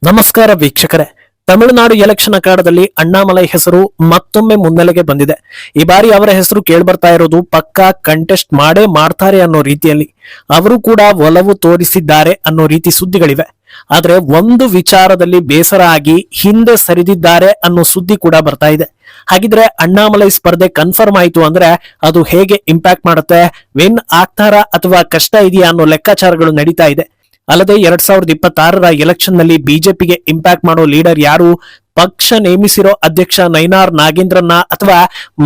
ನಮಸ್ಕಾರ ವೀಕ್ಷಕರೇ. ತಮಿಳುನಾಡು ಎಲೆಕ್ಷನ್ ಅಖಾಡದಲ್ಲಿ ಅಣ್ಣಾಮಲೈ ಹೆಸರು ಮತ್ತೊಮ್ಮೆ ಮುನ್ನೆಲೆಗೆ ಬಂದಿದೆ. ಈ ಬಾರಿ ಅವರ ಹೆಸರು ಕೇಳ್ಬರ್ತಾ ಇರೋದು ಪಕ್ಕಾ ಕಂಟೆಸ್ಟ್ ಮಾಡೇ ಮಾಡ್ತಾರೆ ಅನ್ನೋ ರೀತಿಯಲ್ಲಿ. ಅವರು ಕೂಡ ಒಲವು ತೋರಿಸಿದ್ದಾರೆ ಅನ್ನೋ ರೀತಿ ಸುದ್ದಿಗಳಿವೆ. ಆದ್ರೆ ಒಂದು ವಿಚಾರದಲ್ಲಿ ಬೇಸರ ಆಗಿ ಹಿಂದೆ ಸರಿದಿದ್ದಾರೆ ಅನ್ನೋ ಸುದ್ದಿ ಕೂಡ ಬರ್ತಾ ಇದೆ. ಹಾಗಿದ್ರೆ ಅಣ್ಣಾಮಲೈ ಸ್ಪರ್ಧೆ ಕನ್ಫರ್ಮ್ ಆಯ್ತು ಅಂದ್ರೆ ಅದು ಹೇಗೆ ಇಂಪ್ಯಾಕ್ಟ್ ಮಾಡುತ್ತೆ, ವಿನ್ ಆಗ್ತಾರಾ ಅಥವಾ ಕಷ್ಟ ಇದೆಯಾ ಅನ್ನೋ ಲೆಕ್ಕಾಚಾರಗಳು ನಡೀತಾ ಇದೆ. ಅಲ್ಲದೆ 2026ರ ಎಲೆಕ್ಷನ್ ನಲ್ಲಿ ಬಿಜೆಪಿಗೆ ಇಂಪ್ಯಾಕ್ಟ್ ಮಾಡೋ ಲೀಡರ್ ಯಾರು, ಪಕ್ಷ ನೇಮಿಸಿರೋ ಅಧ್ಯಕ್ಷ ನೈನಾರ್ ನಾಗೇಂದ್ರನ್ನ ಅಥವಾ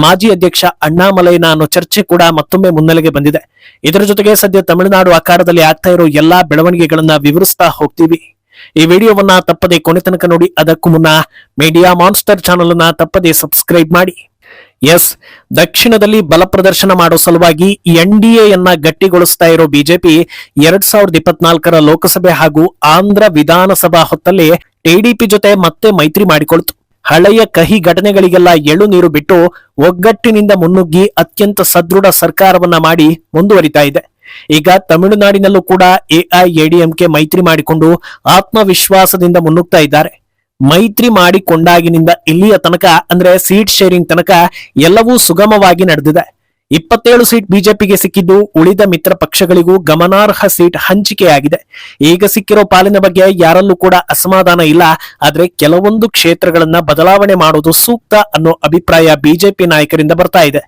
ಮಾಜಿ ಅಧ್ಯಕ್ಷ ಅಣ್ಣಾಮಲೈನ ಅನ್ನೋ ಚರ್ಚೆ ಕೂಡ ಮತ್ತೊಮ್ಮೆ ಮುನ್ನೆಲೆಗೆ ಬಂದಿದೆ. ಇದರ ಜೊತೆಗೆ ಸದ್ಯ ತಮಿಳುನಾಡು ಆಕಾರದಲ್ಲಿ ಆಗ್ತಾ ಇರೋ ಎಲ್ಲಾ ಬೆಳವಣಿಗೆಗಳನ್ನ ವಿವರಿಸ್ತಾ ಹೋಗ್ತೀವಿ. ಈ ವಿಡಿಯೋವನ್ನ ತಪ್ಪದೆ ಕೊನೆ ತನಕ ನೋಡಿ. ಅದಕ್ಕೂ ಮುನ್ನ ಮೀಡಿಯಾ ಮಾನ್ಸ್ಟರ್ ಚಾನೆಲ್ ಅನ್ನ ತಪ್ಪದೆ ಸಬ್ಸ್ಕ್ರೈಬ್ ಮಾಡಿ. ಎಸ್, ದಕ್ಷಿಣದಲ್ಲಿ ಬಲ ಪ್ರದರ್ಶನ ಮಾಡೋ ಸಲುವಾಗಿ ಎನ್ಡಿಎಯನ್ನ ಗಟ್ಟಿಗೊಳಿಸ್ತಾ ಇರೋ ಬಿಜೆಪಿ 2024ರ ಲೋಕಸಭೆ ಹಾಗೂ ಆಂಧ್ರ ವಿಧಾನಸಭಾ ಹೊತ್ತಲ್ಲಿ ಟಿಡಿಪಿ ಜೊತೆ ಮತ್ತೆ ಮೈತ್ರಿ ಮಾಡಿಕೊಳ್ತು. ಹಳೆಯ ಕಹಿ ಘಟನೆಗಳಿಗೆಲ್ಲ ಎಳು ನೀರು ಬಿಟ್ಟು ಒಗ್ಗಟ್ಟಿನಿಂದ ಮುನ್ನುಗ್ಗಿ ಅತ್ಯಂತ ಸದೃಢ ಸರ್ಕಾರವನ್ನ ಮಾಡಿ ಮುಂದುವರಿತಾ ಇದೆ. ಈಗ ತಮಿಳುನಾಡಿನಲ್ಲೂ ಕೂಡ ಎಐಎಡಿಎಂಕೆ ಮೈತ್ರಿ ಮಾಡಿಕೊಂಡು ಆತ್ಮವಿಶ್ವಾಸದಿಂದ ಮುನ್ನುಗ್ತಾ ಇದ್ದಾರೆ. ಮೈತ್ರಿ ಮಾಡಿಕೊಂಡಾಗಿನಿಂದ ಇಲ್ಲಿಯ ತನಕ ಅಂದ್ರೆ ಸೀಟ್ ಶೇರಿಂಗ್ ತನಕ ಎಲ್ಲವೂ ಸುಗಮವಾಗಿ ನಡೆದಿದೆ. 27 ಸೀಟ್ ಬಿಜೆಪಿಗೆ ಸಿಕ್ಕಿದ್ದು, ಉಳಿದ ಮಿತ್ರ ಪಕ್ಷಗಳಿಗೂ ಗಮನಾರ್ಹ ಸೀಟ್ ಹಂಚಿಕೆಯಾಗಿದೆ. ಈಗ ಸಿಕ್ಕಿರೋ ಪಾಲಿನ ಬಗ್ಗೆ ಯಾರಲ್ಲೂ ಕೂಡ ಅಸಮಾಧಾನ ಇಲ್ಲ. ಆದ್ರೆ ಕೆಲವೊಂದು ಕ್ಷೇತ್ರಗಳನ್ನ ಬದಲಾವಣೆ ಮಾಡೋದು ಸೂಕ್ತ ಅನ್ನೋ ಅಭಿಪ್ರಾಯ ಬಿಜೆಪಿ ನಾಯಕರಿಂದ ಬರ್ತಾ ಇದೆ.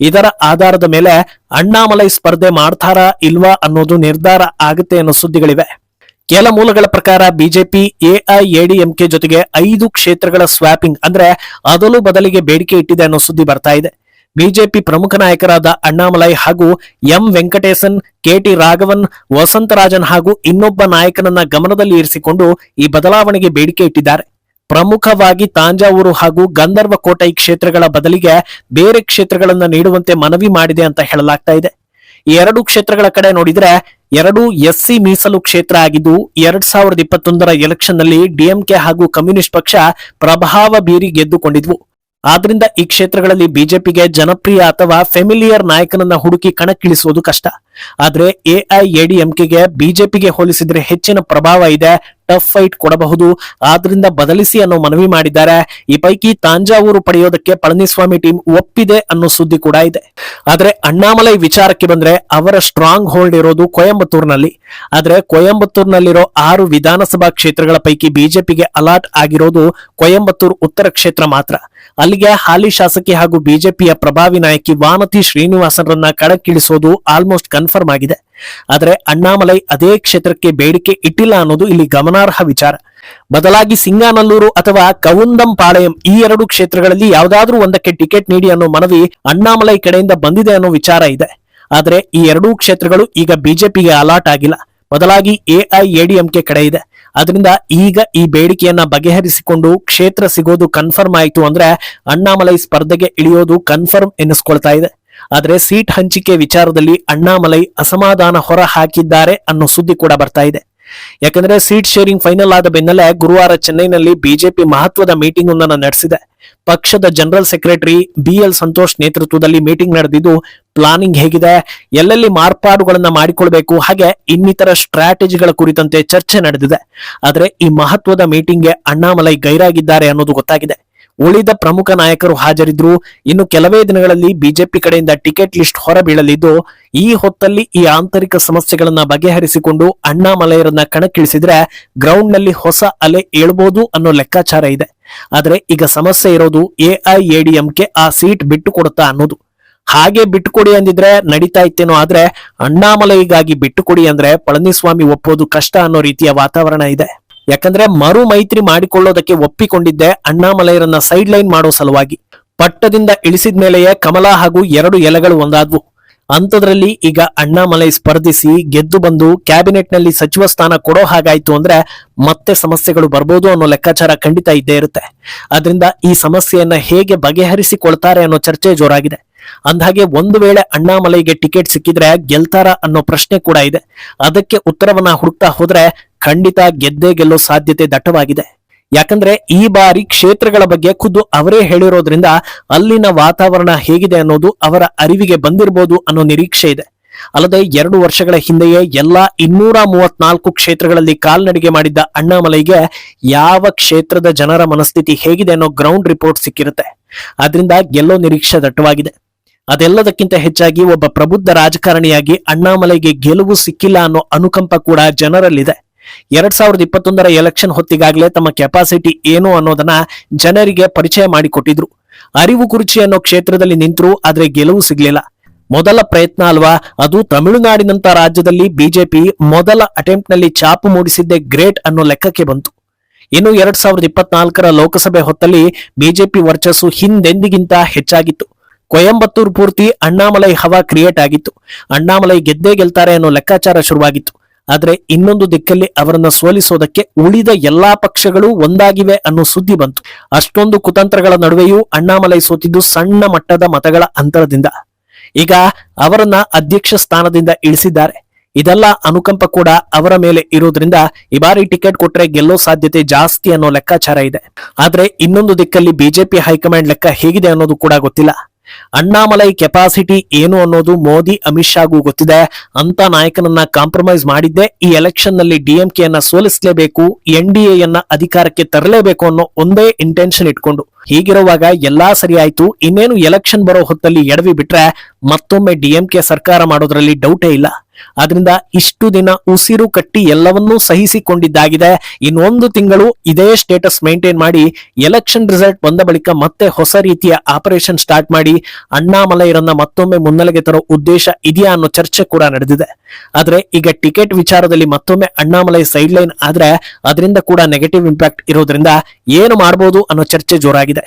ಇದರ ಆಧಾರದ ಮೇಲೆ ಅಣ್ಣಾಮಲೈ ಸ್ಪರ್ಧೆ ಮಾಡ್ತಾರಾ ಇಲ್ವಾ ಅನ್ನೋದು ನಿರ್ಧಾರ ಆಗುತ್ತೆ ಅನ್ನೋ ಸುದ್ದಿಗಳಿವೆ. ಕೆಲ ಮೂಲಗಳ ಪ್ರಕಾರ ಬಿಜೆಪಿ ಎಐಎಡಿಎಂಕೆ ಜೊತೆಗೆ 5 ಕ್ಷೇತ್ರಗಳ ಸ್ವಾಪಿಂಗ್ ಅಂದ್ರೆ ಅದಲು ಬದಲಿಗೆ ಬೇಡಿಕೆ ಇಟ್ಟಿದೆ ಅನ್ನೋ ಸುದ್ದಿ ಬರ್ತಾ ಇದೆ. ಬಿಜೆಪಿ ಪ್ರಮುಖ ನಾಯಕರಾದ ಅಣ್ಣಾಮಲೈ ಹಾಗೂ ಎಂ ವೆಂಕಟೇಶನ್, ಕೆಟಿ ರಾಘವನ್, ವಸಂತರಾಜನ್ ಹಾಗೂ ಇನ್ನೊಬ್ಬ ನಾಯಕನನ್ನ ಗಮನದಲ್ಲಿ ಇರಿಸಿಕೊಂಡು ಈ ಬದಲಾವಣೆಗೆ ಬೇಡಿಕೆ ಇಟ್ಟಿದ್ದಾರೆ. ಪ್ರಮುಖವಾಗಿ ತಾಂಜಾವೂರು ಹಾಗೂ ಗಂಧರ್ವ ಕೋಟೈ ಕ್ಷೇತ್ರಗಳ ಬದಲಿಗೆ ಬೇರೆ ಕ್ಷೇತ್ರಗಳನ್ನ ನೀಡುವಂತೆ ಮನವಿ ಮಾಡಿದೆ ಅಂತ ಹೇಳಲಾಗ್ತಾ ಇದೆ. ಈ 2 ಕ್ಷೇತ್ರಗಳ ಕಡೆ ನೋಡಿದ್ರೆ 2 ಎಸ್ಸಿ ಮೀಸಲು ಕ್ಷೇತ್ರ ಆಗಿದ್ದು, 2021ರ ಎಲೆಕ್ಷನ್ ನಲ್ಲಿ ಡಿಎಂಕೆ ಹಾಗೂ ಕಮ್ಯುನಿಸ್ಟ್ ಪಕ್ಷ ಪ್ರಭಾವ ಬೀರಿ ಗೆದ್ದುಕೊಂಡಿದ್ವು. ಆದ್ರಿಂದ ಈ ಕ್ಷೇತ್ರಗಳಲ್ಲಿ ಬಿಜೆಪಿಗೆ ಜನಪ್ರಿಯ ಅಥವಾ ಫೆಮಿಲಿಯರ್ ನಾಯಕನನ್ನ ಹುಡುಕಿ ಕಣಕ್ಕಿಳಿಸುವುದು ಕಷ್ಟ. ಆದ್ರೆ ಎಐಎಡಿಎಂಕೆಗೆ ಬಿಜೆಪಿಗೆ ಹೋಲಿಸಿದ್ರೆ ಹೆಚ್ಚಿನ ಪ್ರಭಾವ ಇದೆ, ಟಫ್ ಫೈಟ್ ಕೊಡಬಹುದು. ಆದ್ರಿಂದ ಬದಲಿಸಿ ಅನ್ನೋ ಮನವಿ ಮಾಡಿದ್ದಾರೆ. ಈ ಪೈಕಿ ತಾಂಜಾವೂರು ಪಡೆಯೋದಕ್ಕೆ ಪಳನಿಸ್ವಾಮಿ ಟೀಮ್ ಒಪ್ಪಿದೆ ಅನ್ನೋ ಸುದ್ದಿ ಕೂಡ ಇದೆ. ಆದ್ರೆ ಅಣ್ಣಾಮಲೈ ವಿಚಾರಕ್ಕೆ ಬಂದ್ರೆ ಅವರ ಸ್ಟ್ರಾಂಗ್ ಹೋಲ್ಡ್ ಇರೋದು ಕೊಯಂಬತ್ತೂರಿನಲ್ಲಿ. ಆದ್ರೆ ಕೊಯಂಬತ್ತೂರಿನಲ್ಲಿರೋ 6 ವಿಧಾನಸಭಾ ಕ್ಷೇತ್ರಗಳ ಪೈಕಿ ಬಿಜೆಪಿಗೆ ಅಲಾಟ್ ಆಗಿರೋದು ಕೊಯಂಬತ್ತೂರು ಉತ್ತರ ಕ್ಷೇತ್ರ ಮಾತ್ರ. ಅಲ್ಲಿಗೆ ಹಾಲಿ ಶಾಸಕಿ ಹಾಗೂ ಬಿಜೆಪಿಯ ಪ್ರಭಾವಿ ನಾಯಕಿ ವಾನತಿ ಶ್ರೀನಿವಾಸನ್ರನ್ನ ಕಣಕ್ಕಿಳಿಸೋದು ಆಲ್ಮೋಸ್ಟ್ ಕನ್ಫರ್ಮ್ ಆಗಿದೆ. ಆದ್ರೆ ಅಣ್ಣಾಮಲೈ ಅದೇ ಕ್ಷೇತ್ರಕ್ಕೆ ಬೇಡಿಕೆ ಇಟ್ಟಿಲ್ಲ ಅನ್ನೋದು ಇಲ್ಲಿ ಗಮನಾರ್ಹ ವಿಚಾರ. ಬದಲಾಗಿ ಸಿಂಗಾನಲ್ಲೂರು ಅಥವಾ ಕವುಂದಂಪಾளைಯಂ ಈ 2 ಕ್ಷೇತ್ರಗಳಲ್ಲಿ ಯಾವುದಾದ್ರೂ ಒಂದಕ್ಕೆ ಟಿಕೆಟ್ ನೀಡಿ ಅನ್ನೋ ಮನವಿ ಅಣ್ಣಾಮಲೈ ಕಡೆಯಿಂದ ಬಂದಿದೆ ಅನ್ನೋ ವಿಚಾರ ಇದೆ. ಆದ್ರೆ ಈ 2 ಕ್ಷೇತ್ರಗಳು ಈಗ ಬಿಜೆಪಿಗೆ ಅಲಾಟ್ ಆಗಿಲ್ಲ, ಬದಲಾಗಿ ಎಐಎಡಿಎಂಕೆ ಕಡೆ ಇದೆ. ಅದರಿಂದ ಈಗ ಈ ಬೇಡಿಕೆಯನ್ನ ಬಗೆಹರಿಸಿಕೊಂಡು ಕ್ಷೇತ್ರ ಸಿಗೋದು ಕನ್ಫರ್ಮ್ ಆಯ್ತು ಅಂದ್ರೆ ಅಣ್ಣಾಮಲೈ ಸ್ಪರ್ಧೆಗೆ ಇಳಿಯೋದು ಕನ್ಫರ್ಮ್ ಎನ್ನಿಸ್ಕೊಳ್ತಾ ಇದೆ. ಆದ್ರೆ ಸೀಟ್ ಹಂಚಿಕೆ ವಿಚಾರದಲ್ಲಿ ಅಣ್ಣಾಮಲೈ ಅಸಮಾಧಾನ ಹೊರ ಹಾಕಿದ್ದಾರೆ ಅನ್ನೋ ಸುದ್ದಿ ಕೂಡ ಬರ್ತಾ ಇದೆ. ಯಾಕಂದ್ರೆ ಸೀಟ್ ಶೇರಿಂಗ್ ಫೈನಲ್ ಆದ ಬೆನ್ನಲ್ಲೇ ಗುರುವಾರ ಚೆನ್ನೈನಲ್ಲಿ ಬಿಜೆಪಿ ಮಹತ್ವದ ಮೀಟಿಂಗ್ ಒಂದನ್ನು ನಡೆಸಿದೆ. ಪಕ್ಷದ ಜನರಲ್ ಸೆಕ್ರೆಟರಿ ಬಿಎಲ್ ಸಂತೋಷ್ ನೇತೃತ್ವದಲ್ಲಿ ಮೀಟಿಂಗ್ ನಡೆದಿದ್ದು, ಪ್ಲಾನಿಂಗ್ ಹೇಗಿದೆ, ಎಲ್ಲೆಲ್ಲಿ ಮಾರ್ಪಾಡುಗಳನ್ನ ಮಾಡಿಕೊಳ್ಬೇಕು, ಹಾಗೆ ಇನ್ನಿತರ ಸ್ಟ್ರಾಟಜಿಗಳ ಕುರಿತಂತೆ ಚರ್ಚೆ ನಡೆದಿದೆ. ಆದ್ರೆ ಈ ಮಹತ್ವದ ಮೀಟಿಂಗ್ಗೆ ಅಣ್ಣಾಮಲೈ ಗೈರಾಗಿದ್ದಾರೆ ಅನ್ನೋದು ಗೊತ್ತಾಗಿದೆ. ಉಳಿದ ಪ್ರಮುಖ ನಾಯಕರು ಹಾಜರಿದ್ರು. ಇನ್ನು ಕೆಲವೇ ದಿನಗಳಲ್ಲಿ ಬಿಜೆಪಿ ಕಡೆಯಿಂದ ಟಿಕೆಟ್ ಲಿಸ್ಟ್ ಹೊರಬೀಳಲಿದ್ದು, ಈ ಹೊತ್ತಲ್ಲಿ ಈ ಆಂತರಿಕ ಸಮಸ್ಯೆಗಳನ್ನ ಬಗೆಹರಿಸಿಕೊಂಡು ಅಣ್ಣಾಮಲೈರನ್ನ ಕಣಕ್ಕಿಳಿಸಿದ್ರೆ ಗ್ರೌಂಡ್ ನಲ್ಲಿ ಹೊಸ ಅಲೆ ಏಳಬಹುದು ಅನ್ನೋ ಲೆಕ್ಕಾಚಾರ ಇದೆ. ಆದ್ರೆ ಈಗ ಸಮಸ್ಯೆ ಇರೋದು ಎಐಎಡಿಎಂಕೆ ಆ ಸೀಟ್ ಬಿಟ್ಟು ಕೊಡುತ್ತಾ ಅನ್ನೋದು. ಹಾಗೆ ಬಿಟ್ಟುಕೊಡಿ ಅಂದಿದ್ರೆ ನಡೀತಾ ಇತ್ತೇನೋ. ಆದ್ರೆ ಅಣ್ಣಾಮಲೈಗಾಗಿ ಬಿಟ್ಟುಕೊಡಿ ಅಂದ್ರೆ ಪಳನಿಸ್ವಾಮಿ ಒಪ್ಪೋದು ಕಷ್ಟ ಅನ್ನೋ ರೀತಿಯ ವಾತಾವರಣ ಇದೆ. ಯಾಕಂದ್ರೆ ಮರು ಮೈತ್ರಿ ಮಾಡಿಕೊಳ್ಳೋದಕ್ಕೆ ಒಪ್ಪಿಕೊಂಡಿದ್ದೆ ಅಣ್ಣಾಮಲೈರನ್ನ ಸೈಡ್ ಲೈನ್ ಮಾಡೋ ಸಲುವಾಗಿ. ಪಟ್ಟದಿಂದ ಇಳಿಸಿದ ಮೇಲೆಯೇ ಕಮಲ ಹಾಗೂ 2 ಎಲೆಗಳು ಒಂದಾದ್ವು. ಅಂತದ್ರಲ್ಲಿ ಈಗ ಅಣ್ಣಾಮಲೈ ಸ್ಪರ್ಧಿಸಿ ಗೆದ್ದು ಬಂದು ಕ್ಯಾಬಿನೆಟ್ ನಲ್ಲಿ ಸಚಿವ ಸ್ಥಾನ ಕೊಡೋ ಹಾಗಾಯ್ತು ಅಂದ್ರೆ ಮತ್ತೆ ಸಮಸ್ಯೆಗಳು ಬರ್ಬೋದು ಅನ್ನೋ ಲೆಕ್ಕಾಚಾರ ಖಂಡಿತ ಇದ್ದೇ ಇರುತ್ತೆ. ಅದರಿಂದ ಈ ಸಮಸ್ಯೆಯನ್ನ ಹೇಗೆ ಬಗೆಹರಿಸಿಕೊಳ್ತಾರೆ ಅನ್ನೋ ಚರ್ಚೆ ಜೋರಾಗಿದೆ. ಅಂದ್ಹಾಗೆ ಒಂದು ವೇಳೆ ಅಣ್ಣಾಮಲೈಗೆ ಟಿಕೆಟ್ ಸಿಕ್ಕಿದ್ರೆ ಗೆಲ್ತಾರ ಅನ್ನೋ ಪ್ರಶ್ನೆ ಕೂಡ ಇದೆ. ಅದಕ್ಕೆ ಉತ್ತರವನ್ನ ಹುಡುಕ್ತಾ ಹೋದ್ರೆ ಖಂಡಿತ ಗೆದ್ದೇ ಗೆಲ್ಲೋ ಸಾಧ್ಯತೆ ದಟ್ಟವಾಗಿದೆ. ಯಾಕಂದ್ರೆ ಈ ಬಾರಿ ಕ್ಷೇತ್ರಗಳ ಬಗ್ಗೆ ಖುದ್ದು ಅವರೇ ಹೇಳಿರೋದ್ರಿಂದ ಅಲ್ಲಿನ ವಾತಾವರಣ ಹೇಗಿದೆ ಅನ್ನೋದು ಅವರ ಅರಿವಿಗೆ ಬಂದಿರಬಹುದು ಅನ್ನೋ ನಿರೀಕ್ಷೆ ಇದೆ. ಅಲ್ಲದೆ 2 ವರ್ಷಗಳ ಹಿಂದೆಯೇ ಎಲ್ಲಾ 234 ಕ್ಷೇತ್ರಗಳಲ್ಲಿ ಕಾಲ್ನಡಿಗೆ ಮಾಡಿದ್ದ ಅಣ್ಣಾಮಲೈಗೆ ಯಾವ ಕ್ಷೇತ್ರದ ಜನರ ಮನಸ್ಥಿತಿ ಹೇಗಿದೆ ಅನ್ನೋ ಗ್ರೌಂಡ್ ರಿಪೋರ್ಟ್ ಸಿಕ್ಕಿರುತ್ತೆ. ಆದ್ರಿಂದ ಗೆಲ್ಲೋ ನಿರೀಕ್ಷೆ ದಟ್ಟವಾಗಿದೆ. ಅದೆಲ್ಲದಕ್ಕಿಂತ ಹೆಚ್ಚಾಗಿ ಒಬ್ಬ ಪ್ರಬುದ್ಧ ರಾಜಕಾರಣಿಯಾಗಿ ಅಣ್ಣಾಮಲೈಗೆ ಗೆಲುವು ಸಿಕ್ಕಿಲ್ಲ ಅನ್ನೋ ಅನುಕಂಪ ಕೂಡ ಜನರಲ್ಲಿದೆ. 2021ರ ಎಲೆಕ್ಷನ್ ಹೊತ್ತಿಗಾಗಲೇ ತಮ್ಮ ಕೆಪಾಸಿಟಿ ಏನು ಅನ್ನೋದನ್ನ ಜನರಿಗೆ ಪರಿಚಯ ಮಾಡಿಕೊಟ್ಟಿದ್ರು. ಅರಿವು ಕುರ್ಚಿ ಅನ್ನೋ ಕ್ಷೇತ್ರದಲ್ಲಿ ನಿಂತರು, ಆದ್ರೆ ಗೆಲುವು ಸಿಗ್ಲಿಲ್ಲ. ಮೊದಲ ಪ್ರಯತ್ನ ಅಲ್ವಾ, ಅದು ತಮಿಳುನಾಡಿನಂತ ರಾಜ್ಯದಲ್ಲಿ ಬಿಜೆಪಿ ಮೊದಲ ಅಟೆಂಪ್ಟ್ ನಲ್ಲಿ ಚಾಪು ಮೂಡಿಸಿದ್ದೇ ಗ್ರೇಟ್ ಅನ್ನೋ ಲೆಕ್ಕಕ್ಕೆ ಬಂತು. ಇನ್ನು 2024ರ ಲೋಕಸಭೆ ಹೊತ್ತಲ್ಲಿ ಬಿಜೆಪಿ ವರ್ಚಸ್ಸು ಹಿಂದೆಂದಿಗಿಂತ ಹೆಚ್ಚಾಗಿತ್ತು. ಕೊಯಂಬತ್ತೂರು ಪೂರ್ತಿ ಅಣ್ಣಾಮಲೈ ಹವಾ ಕ್ರಿಯೇಟ್ ಆಗಿತ್ತು. ಅಣ್ಣಾಮಲೈ ಗೆದ್ದೇ ಗೆಲ್ತಾರೆ ಅನ್ನೋ ಲೆಕ್ಕಾಚಾರ ಶುರುವಾಗಿತ್ತು. ಆದ್ರೆ ಇನ್ನೊಂದು ದಿಕ್ಕಲ್ಲಿ ಅವರನ್ನ ಸೋಲಿಸೋದಕ್ಕೆ ಉಳಿದ ಎಲ್ಲಾ ಪಕ್ಷಗಳು ಒಂದಾಗಿವೆ ಅನ್ನೋ ಸುದ್ದಿ ಬಂತು. ಅಷ್ಟೊಂದು ಕುತಂತ್ರಗಳ ನಡುವೆಯೂ ಅಣ್ಣಾಮಲೈ ಸೋತಿದ್ದು ಸಣ್ಣ ಮಟ್ಟದ ಮತಗಳ ಅಂತರದಿಂದ. ಈಗ ಅವರನ್ನ ಅಧ್ಯಕ್ಷ ಸ್ಥಾನದಿಂದ ಇಳಿಸಿದ್ದಾರೆ. ಇದೆಲ್ಲ ಅನುಕಂಪ ಕೂಡ ಅವರ ಮೇಲೆ ಇರೋದ್ರಿಂದ ಈ ಬಾರಿ ಟಿಕೆಟ್ ಕೊಟ್ರೆ ಗೆಲ್ಲೋ ಸಾಧ್ಯತೆ ಜಾಸ್ತಿ ಅನ್ನೋ ಲೆಕ್ಕಾಚಾರ ಇದೆ. ಆದ್ರೆ ಇನ್ನೊಂದು ದಿಕ್ಕಲ್ಲಿ ಬಿಜೆಪಿ ಹೈಕಮಾಂಡ್ ಲೆಕ್ಕ ಹೇಗಿದೆ ಅನ್ನೋದು ಕೂಡ ಗೊತ್ತಿಲ್ಲ. ಅಣ್ಣಾಮಲೈ ಕೆಪಾಸಿಟಿ ಏನು ಅನ್ನೋದು ಮೋದಿ ಅಮಿತ್ ಶಾಗೂ ಗೊತ್ತಿದೆ. ಅಂತ ನಾಯಕನನ್ನ ಕಾಂಪ್ರಮೈಸ್ ಮಾಡಿದ್ದೆ ಈ ಎಲೆಕ್ಷನ್ ನಲ್ಲಿ ಡಿಎಂಕೆಯನ್ನ ಸೋಲಿಸಲೇಬೇಕು, ಎನ್ಡಿಎಯನ್ನ ಅಧಿಕಾರಕ್ಕೆ ತರಲೇಬೇಕು ಅನ್ನೋ ಒಂದೇ ಇಂಟೆನ್ಷನ್ ಇಟ್ಕೊಂಡು. ಹೀಗಿರುವಾಗ ಎಲ್ಲಾ ಸರಿ ಆಯ್ತು, ಇನ್ನೇನು ಎಲೆಕ್ಷನ್ ಬರೋ ಹೊತ್ತಲ್ಲಿ ಎಡವಿ ಬಿಟ್ರೆ ಮತ್ತೊಮ್ಮೆ ಡಿಎಂಕೆ ಸರ್ಕಾರ ಮಾಡೋದ್ರಲ್ಲಿ ಡೌಟೇ ಇಲ್ಲ. ಆದ್ರಿಂದ ಇಷ್ಟು ದಿನ ಉಸಿರು ಕಟ್ಟಿ ಎಲ್ಲವನ್ನೂ ಸಹಿಸಿಕೊಂಡಿದ್ದಾಗಿದೆ. ಇನ್ನೊಂದು ತಿಂಗಳು ಇದೇ ಸ್ಟೇಟಸ್ ಮೇಂಟೈನ್ ಮಾಡಿ ಎಲೆಕ್ಷನ್ ರಿಸಲ್ಟ್ ಬಂದ ಬಳಿಕ ಮತ್ತೆ ಹೊಸ ರೀತಿಯ ಆಪರೇಷನ್ ಸ್ಟಾರ್ಟ್ ಮಾಡಿ ಅಣ್ಣಾಮಲೈರನ್ನ ಮತ್ತೊಮ್ಮೆ ಮುನ್ನೆಲೆಗೆ ತರೋ ಉದ್ದೇಶ ಇದೆಯಾ ಅನ್ನೋ ಚರ್ಚೆ ಕೂಡ ನಡೆದಿದೆ. ಆದ್ರೆ ಈಗ ಟಿಕೆಟ್ ವಿಚಾರದಲ್ಲಿ ಮತ್ತೊಮ್ಮೆ ಅಣ್ಣಾಮಲೈ ಸೈಡ್ ಲೈನ್ ಆದ್ರೆ ಅದರಿಂದ ಕೂಡ ನೆಗೆಟಿವ್ ಇಂಪ್ಯಾಕ್ಟ್ ಇರೋದ್ರಿಂದ ಏನು ಮಾಡಬಹುದು ಅನ್ನೋ ಚರ್ಚೆ ಜೋರಾಗಿದೆ.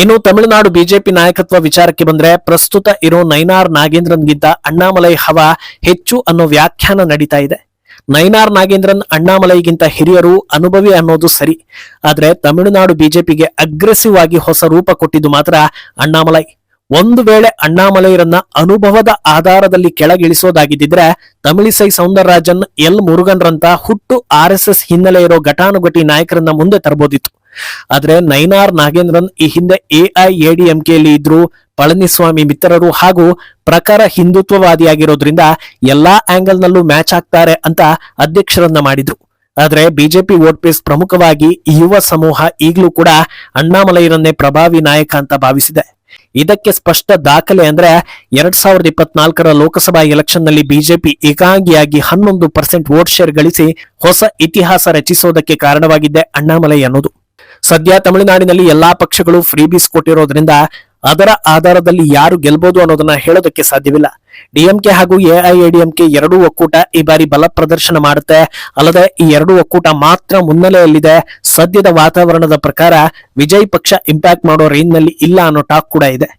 ಇನ್ನು ತಮಿಳುನಾಡು ಬಿಜೆಪಿ ನಾಯಕತ್ವ ವಿಚಾರಕ್ಕೆ ಬಂದ್ರೆ ಪ್ರಸ್ತುತ ಇರೋ ನೈನಾರ್ ನಾಗೇಂದ್ರನ್ಗಿಂತ ಅಣ್ಣಾಮಲೈ ಹವಾ ಹೆಚ್ಚು ಅನ್ನೋ ವ್ಯಾಖ್ಯಾನ ನಡೀತಾ ಇದೆ. ನೈನಾರ್ ನಾಗೇಂದ್ರನ್ ಅಣ್ಣಾಮಲೈಗಿಂತ ಹಿರಿಯರು, ಅನುಭವಿ ಅನ್ನೋದು ಸರಿ. ಆದ್ರೆ ತಮಿಳುನಾಡು ಬಿಜೆಪಿಗೆ ಅಗ್ರೆಸಿವ್ ಆಗಿ ಹೊಸ ರೂಪ ಕೊಟ್ಟಿದ್ದು ಮಾತ್ರ ಅಣ್ಣಾಮಲೈ. ಒಂದು ವೇಳೆ ಅಣ್ಣಾಮಲೈರನ್ನ ಅನುಭವದ ಆಧಾರದಲ್ಲಿ ಕೆಳಗಿಳಿಸೋದಾಗಿದ್ದಿದ್ರೆ ತಮಿಳಿಸೈ ಸೌಂದರರಾಜನ್, ಎಲ್ ಮುರುಗನ್ರಂತ ಹುಟ್ಟು RSS ಹಿನ್ನೆಲೆ ಇರೋ ಘಟಾನುಘಟಿ ನಾಯಕರನ್ನ ಮುಂದೆ ತರಬಹುದಿತ್ತು. ಆದ್ರೆ ನೈನಾರ್ ನಾಗೇಂದ್ರನ್ ಈ ಹಿಂದೆ AIADMKಯಲ್ಲಿ ಇದ್ರು, ಪಳನಿಸ್ವಾಮಿ ಮಿತ್ರರು ಹಾಗೂ ಪ್ರಖರ ಹಿಂದುತ್ವವಾದಿಯಾಗಿರೋದ್ರಿಂದ ಎಲ್ಲಾ ಆಂಗಲ್ ನಲ್ಲೂ ಮ್ಯಾಚ್ ಆಗ್ತಾರೆ ಅಂತ ಅಧ್ಯಕ್ಷರನ್ನ ಮಾಡಿದ್ರು. ಆದ್ರೆ ಬಿಜೆಪಿ ವೋಟ್ ಬೇಸ್ ಪ್ರಮುಖವಾಗಿ ಯುವ ಸಮೂಹ ಈಗಲೂ ಕೂಡ ಅಣ್ಣಾಮಲೈರನ್ನೇ ಪ್ರಭಾವಿ ನಾಯಕ ಅಂತ ಭಾವಿಸಿದೆ. ಇದಕ್ಕೆ ಸ್ಪಷ್ಟ ದಾಖಲೆ ಅಂದ್ರೆ 2024ರ ಲೋಕಸಭಾ ಎಲೆಕ್ಷನ್ ನಲ್ಲಿ ಬಿಜೆಪಿ ಏಕಾಂಗಿಯಾಗಿ 11% ವೋಟ್ ಶೇರ್ ಗಳಿಸಿ ಹೊಸ ಇತಿಹಾಸ ರಚಿಸೋದಕ್ಕೆ ಕಾರಣವಾಗಿದ್ದೆ ಅಣ್ಣಾಮಲೈ ಅನ್ನೋದು. ಸದ್ಯ ತಮಿಳುನಾಡಿನಲ್ಲಿ ಎಲ್ಲಾ ಪಕ್ಷಗಳು ಫ್ರೀಬೀಸ್ ಕೊಟ್ಟಿರೋದ್ರಿಂದ ಅದರ ಆಧಾರದಲ್ಲಿ ಯಾರು ಗೆಲ್ಬಹುದು ಅನ್ನೋದನ್ನ ಹೇಳೋದಕ್ಕೆ ಸಾಧ್ಯವಿಲ್ಲ. ಡಿಎಂಕೆ ಹಾಗೂ AIADMK ಎರಡೂ ಒಕ್ಕೂಟ ಈ ಬಾರಿ ಬಲ ಪ್ರದರ್ಶನ ಮಾಡುತ್ತೆ. ಅಲ್ಲದೆ ಈ ಎರಡೂ ಒಕ್ಕೂಟ ಮಾತ್ರ ಮುನ್ನೆಲೆಯಲ್ಲಿದೆ. ಸದ್ಯದ ವಾತಾವರಣದ ಪ್ರಕಾರ ವಿಜಯ್ ಪಕ್ಷ ಇಂಪ್ಯಾಕ್ಟ್ ಮಾಡೋ ರೇಂಜ್ ನಲ್ಲಿ ಇಲ್ಲ ಅನ್ನೋ ಟಾಕ್ ಕೂಡ ಇದೆ.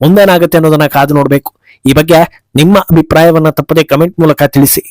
ಮುಂದೇನಾಗುತ್ತೆ ಅನ್ನೋದನ್ನ ಕಾದು ನೋಡ್ಬೇಕು. ಈ ಬಗ್ಗೆ ನಿಮ್ಮ ಅಭಿಪ್ರಾಯವನ್ನ ತಪ್ಪದೆ ಕಮೆಂಟ್ ಮೂಲಕ ತಿಳಿಸಿ.